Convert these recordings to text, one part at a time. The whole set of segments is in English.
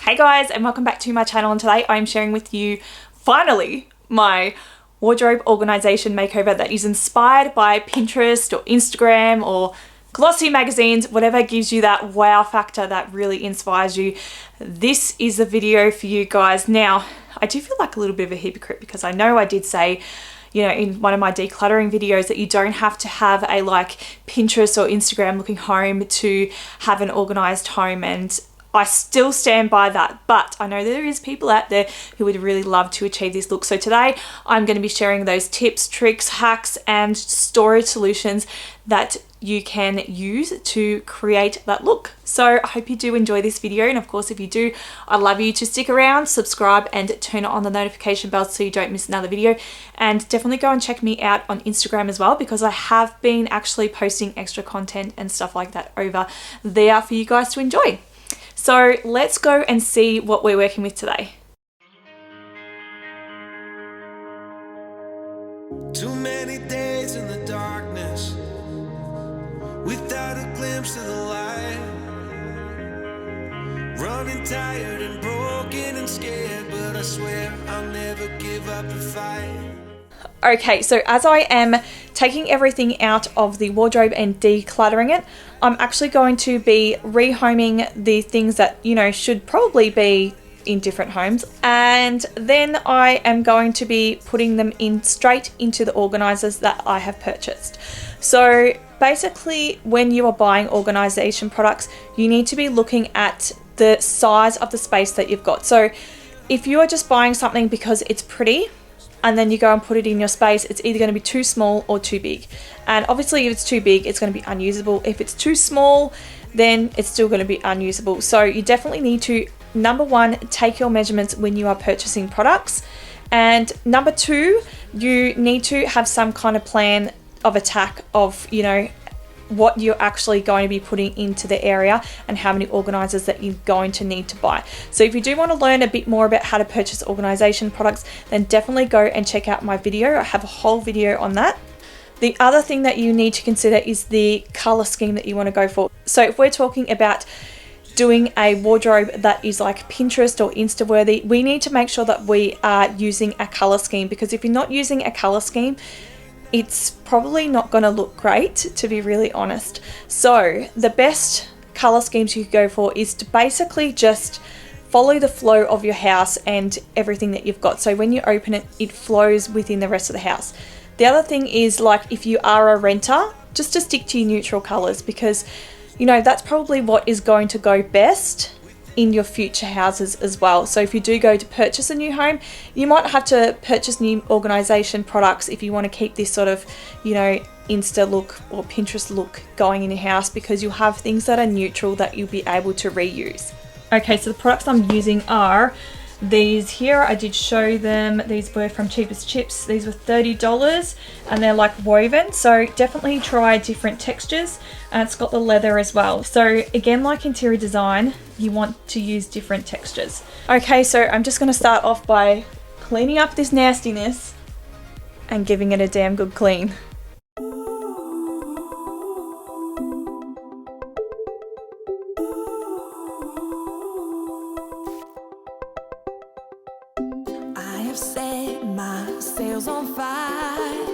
Hey guys, and welcome back to my channel, and today I'm sharing with you finally my wardrobe organization makeover that is inspired by Pinterest or Instagram or glossy magazines, whatever gives you that wow factor that really inspires you. This is the video for you guys. Now, I do feel like a little bit of a hypocrite because I know I did say, you know, in one of my decluttering videos that you don't have to have a like Pinterest or Instagram looking home to have an organized home, and I still stand by that, but I know there is people out there who would really love to achieve this look. So today I'm going to be sharing those tips, tricks, hacks, and storage solutions that you can use to create that look. So I hope you do enjoy this video, and of course if you do, I'd love you to stick around, subscribe, and turn on the notification bell so you don't miss another video. And definitely go and check me out on Instagram as well, because I have been actually posting extra content and stuff like that over there for you guys to enjoy. So let's go and see what we're working with today. Too many days in the darkness without a glimpse of the light. Running tired and broken and scared, but I swear I'll never give up the fight. Okay, so as I am taking everything out of the wardrobe and decluttering it, I'm actually going to be rehoming the things that, you know, should probably be in different homes, and then I am going to be putting them in straight into the organizers that I have purchased. So basically, when you are buying organization products, you need to be looking at the size of the space that you've got. So if you are just buying something because it's pretty, and then you go and put it in your space, it's either going to be too small or too big. And obviously if it's too big, it's going to be unusable. If it's too small, then it's still going to be unusable. So you definitely need to, number one, take your measurements when you are purchasing products. And number two, you need to have some kind of plan of attack of, you know, what you're actually going to be putting into the area and how many organizers that you're going to need to buy. So if you do want to learn a bit more about how to purchase organization products, then definitely go and check out my video. I have a whole video on that. The other thing that you need to consider is the color scheme that you want to go for. So if we're talking about doing a wardrobe that is like Pinterest or Insta worthy, we need to make sure that we are using a color scheme, because if you're not using a color scheme, it's probably not going to look great, to be really honest. So the best color schemes you could go for is to basically just follow the flow of your house and everything that you've got. So when you open it, it flows within the rest of the house. The other thing is, like, if you are a renter, just to stick to your neutral colors, because, you know, that's probably what is going to go best in your future houses as well. So if you do go to purchase a new home, you might have to purchase new organization products if you want to keep this sort of, you know, Insta look or Pinterest look going in your house, because you'll have things that are neutral that you'll be able to reuse. Okay, so the products I'm using are these here. I did show them. These were from Cheapest Chips. These were $30 and they're like woven. So definitely try different textures, and it's got the leather as well. So again, like interior design, you want to use different textures. Okay, so I'm just going to start off by cleaning up this nastiness and giving it a damn good clean. Set my sails on fire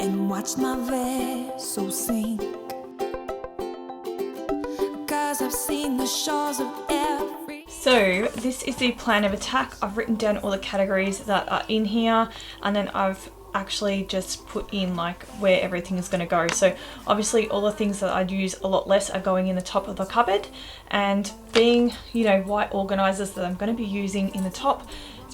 and watch my vessel sink, 'cause I've seen the shores of every... So this is the plan of attack. I've written down all the categories that are in here, and then I've actually just put in like where everything is going to go. So obviously all the things that I'd use a lot less are going in the top of the cupboard, and being, you know, white organizers that I'm going to be using in the top,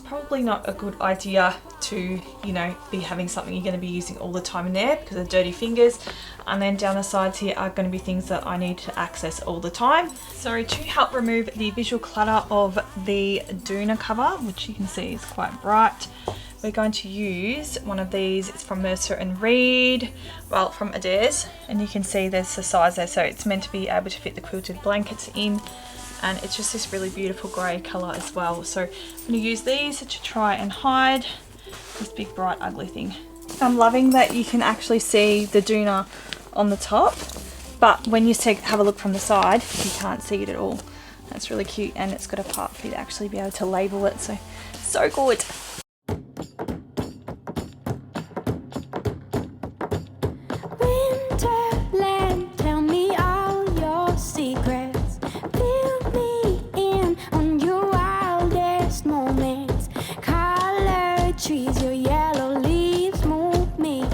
probably not a good idea to, you know, be having something you're going to be using all the time in there because of dirty fingers. And then down the sides here are going to be things that I need to access all the time. So to help remove the visual clutter of the doona cover, which you can see is quite bright, we're going to use one of these. It's from Mercer and Reed, well, from Adairs, and you can see there's the size there, so it's meant to be able to fit the quilted blankets in. And it's just this really beautiful grey colour as well. So I'm going to use these to try and hide this big bright ugly thing. I'm loving that you can actually see the doona on the top, but when you have a look from the side, you can't see it at all. That's really cute, and it's got a part for you to actually be able to label it, so good. Winterland, tell me all your secrets. Fill me in on your wildest moments. Colored trees, your yellow leaves move me.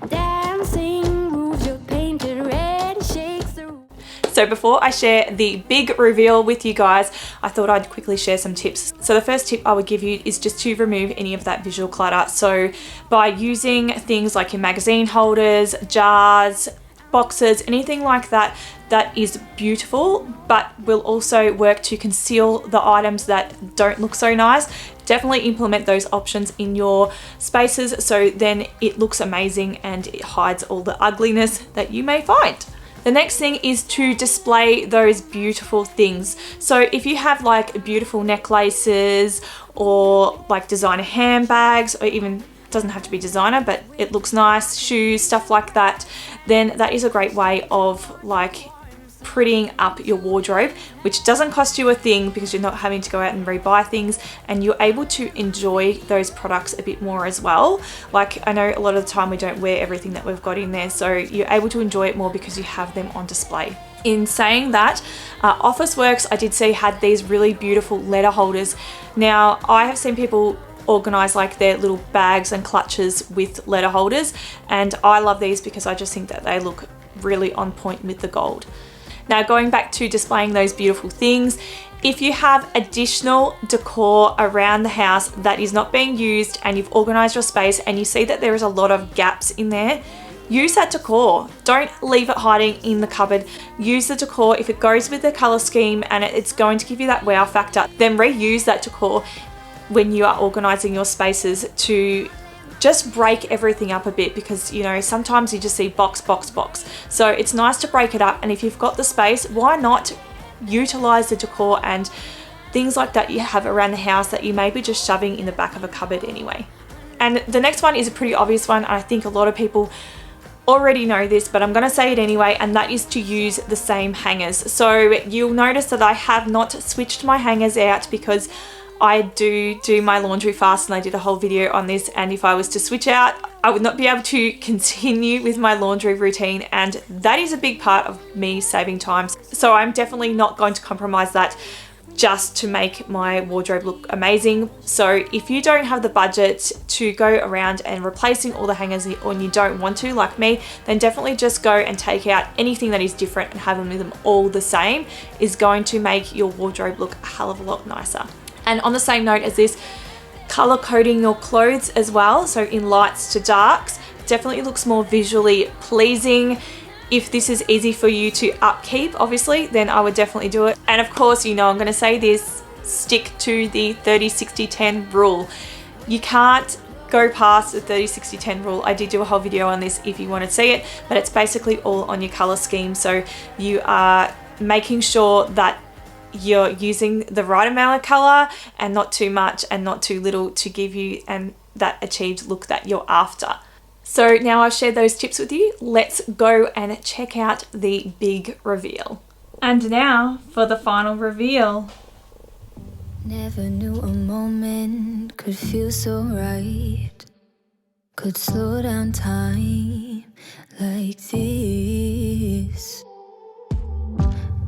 Dancing roofs, your painted red shakes the roof. So before I share the big reveal with you guys, I thought I'd quickly share some tips. So the first tip I would give you is just to remove any of that visual clutter. So by using things like your magazine holders, jars, boxes, anything like that, that is beautiful, but will also work to conceal the items that don't look so nice. Definitely implement those options in your spaces so then it looks amazing and it hides all the ugliness that you may find. The next thing is to display those beautiful things. So if you have like beautiful necklaces or like designer handbags, or even doesn't have to be designer, but it looks nice, shoes, stuff like that, then that is a great way of like prettying up your wardrobe, which doesn't cost you a thing because you're not having to go out and rebuy things, and you're able to enjoy those products a bit more as well. Like, I know a lot of the time we don't wear everything that we've got in there, so you're able to enjoy it more because you have them on display. In saying that, Officeworks, I did see, had these really beautiful letter holders. Now, I have seen people organize like their little bags and clutches with letter holders, and I love these because I just think that they look really on point with the gold. Now, going back to displaying those beautiful things, if you have additional decor around the house that is not being used and you've organized your space and you see that there is a lot of gaps in there, use that decor. Don't leave it hiding in the cupboard. Use the decor. If it goes with the color scheme and it's going to give you that wow factor, then reuse that decor when you are organizing your spaces to just break everything up a bit, because you know sometimes you just see box. So it's nice to break it up, and if you've got the space, why not utilize the decor and things like that you have around the house that you may be just shoving in the back of a cupboard anyway. And the next one is a pretty obvious one, and I think a lot of people already know this, but I'm going to say it anyway, and that is to use the same hangers. So you'll notice that I have not switched my hangers out because I do my laundry fast, and I did a whole video on this, and if I was to switch out, I would not be able to continue with my laundry routine, and that is a big part of me saving time. So I'm definitely not going to compromise that just to make my wardrobe look amazing. So if you don't have the budget to go around and replacing all the hangers, or you don't want to, like me, then definitely just go and take out anything that is different and have them all the same is going to make your wardrobe look a hell of a lot nicer. And on the same note as this, color coding your clothes as well, so in lights to darks, definitely looks more visually pleasing. If this is easy for you to upkeep, obviously, then I would definitely do it. And of course, you know I'm going to say this, stick to the 30-60-10 rule. You can't go past the 30-60-10 rule. I did do a whole video on this if you want to see it, but it's basically all on your color scheme. So you are making sure that you're using the right amount of color and not too much and not too little to give you that achieved look that you're after. So now I've shared those tips with you, let's go and check out the big reveal. And now for the final reveal. Never knew a moment could feel so right, could slow down time like this.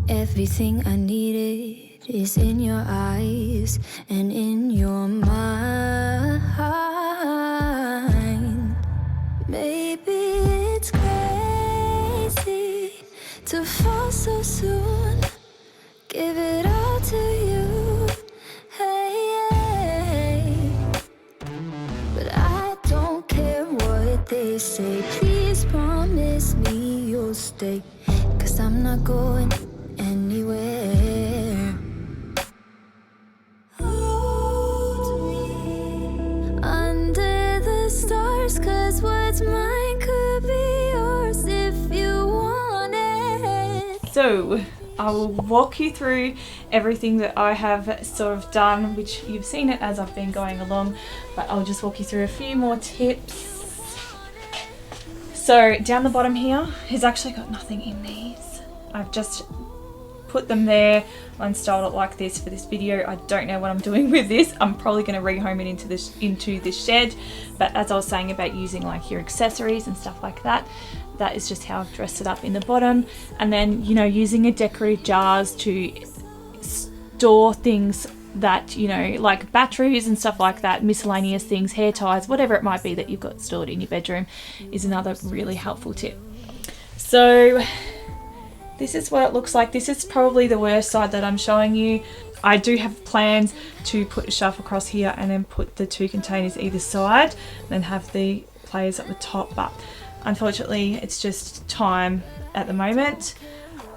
Everything I needed is in your eyes and in your mind. Maybe it's crazy to fall so soon. Give it all to you, hey. But I don't care what they say. Please promise me you'll stay, 'cause I'm not going anywhere. Hold me under the stars, 'cause what's mine could be yours if you want it. So I will walk you through everything that I have sort of done, which you've seen it as I've been going along, but I'll just walk you through a few more tips. So down the bottom here has actually got nothing in these. I've just put them there. I installed it like this for this video. I don't know what I'm doing with this. I'm probably going to rehome it into this shed, but as I was saying about using like your accessories and stuff like that, that is just how I've dressed it up in the bottom. And then, you know, using a decorative jars to store things that, you know, like batteries and stuff like that, miscellaneous things, hair ties, whatever it might be that you've got stored in your bedroom, is another really helpful tip. So this is what it looks like. This is probably the worst side that I'm showing you. I do have plans to put a shelf across here and then put the 2 containers either side, and then have the players at the top, but unfortunately it's just time at the moment.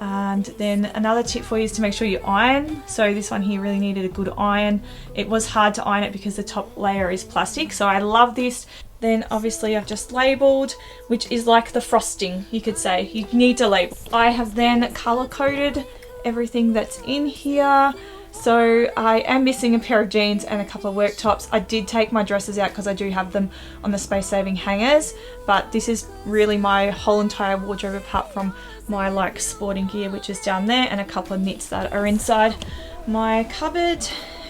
And then another tip for you is to make sure you iron. So this one here really needed a good iron. It was hard to iron it because the top layer is plastic, so I love this. Then obviously I've just labelled, which is like the frosting, you could say. You need to label. I have then colour coded everything that's in here. So I am missing a pair of jeans and a couple of work tops. I did take my dresses out because I do have them on the space saving hangers, but this is really my whole entire wardrobe apart from my like sporting gear, which is down there, and a couple of knits that are inside my cupboard.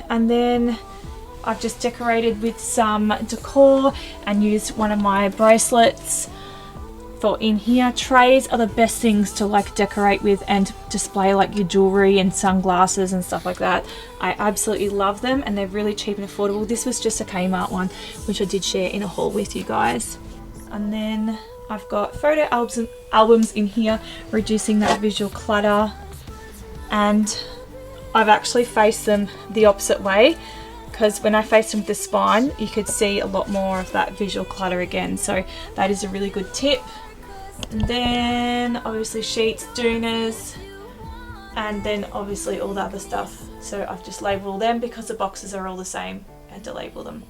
And then I've just decorated with some decor and used one of my bracelets for in here. Trays are the best things to like decorate with and display like your jewelry and sunglasses and stuff like that. I absolutely love them, and they're really cheap and affordable. This was just a Kmart one, which I did share in a haul with you guys. And then I've got photo albums in here, reducing that visual clutter, and I've actually faced them the opposite way, because when I faced them with the spine, you could see a lot more of that visual clutter again. So that is a really good tip. And then obviously sheets, doonas, and then obviously all the other stuff. So I've just labelled all them because the boxes are all the same. I had to label them.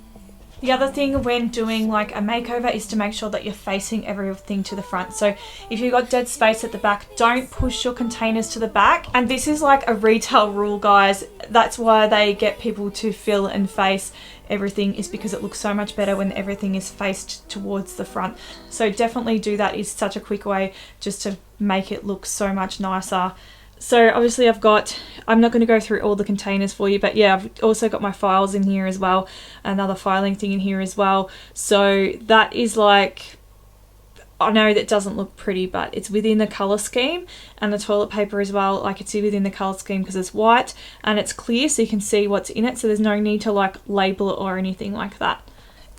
The other thing when doing like a makeover is to make sure that you're facing everything to the front. So if you've got dead space at the back, don't push your containers to the back. And this is like a retail rule, guys. That's why they get people to fill and face everything, is because it looks so much better when everything is faced towards the front. So definitely do that. Is such a quick way just to make it look so much nicer. So obviously I'm not going to go through all the containers for you, but yeah, I've also got my files in here as well, another filing thing in here as well. So that is like, I know that doesn't look pretty, but it's within the colour scheme, and the toilet paper as well, like it's within the colour scheme because it's white and it's clear so you can see what's in it, so there's no need to like label it or anything like that.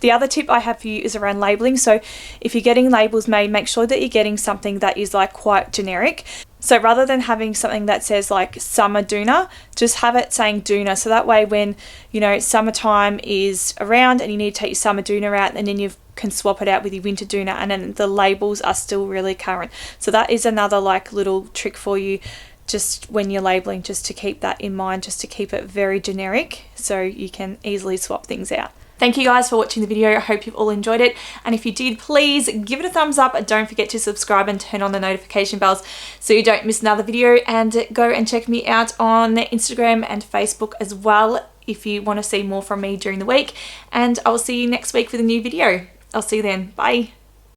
The other tip I have for you is around labelling. So if you're getting labels made, make sure that you're getting something that is like quite generic. So rather than having something that says like summer doona, just have it saying doona. So that way when, you know, summertime is around and you need to take your summer doona out, and then you can swap it out with your winter doona, and then the labels are still really current. So that is another like little trick for you, just when you're labeling, just to keep that in mind, just to keep it very generic so you can easily swap things out. Thank you guys for watching the video. I hope you've all enjoyed it, and if you did, please give it a thumbs up, and don't forget to subscribe and turn on the notification bells so you don't miss another video. And go and check me out on Instagram and Facebook as well if you want to see more from me during the week, and I will see you next week with a new video. I'll see you then. Bye.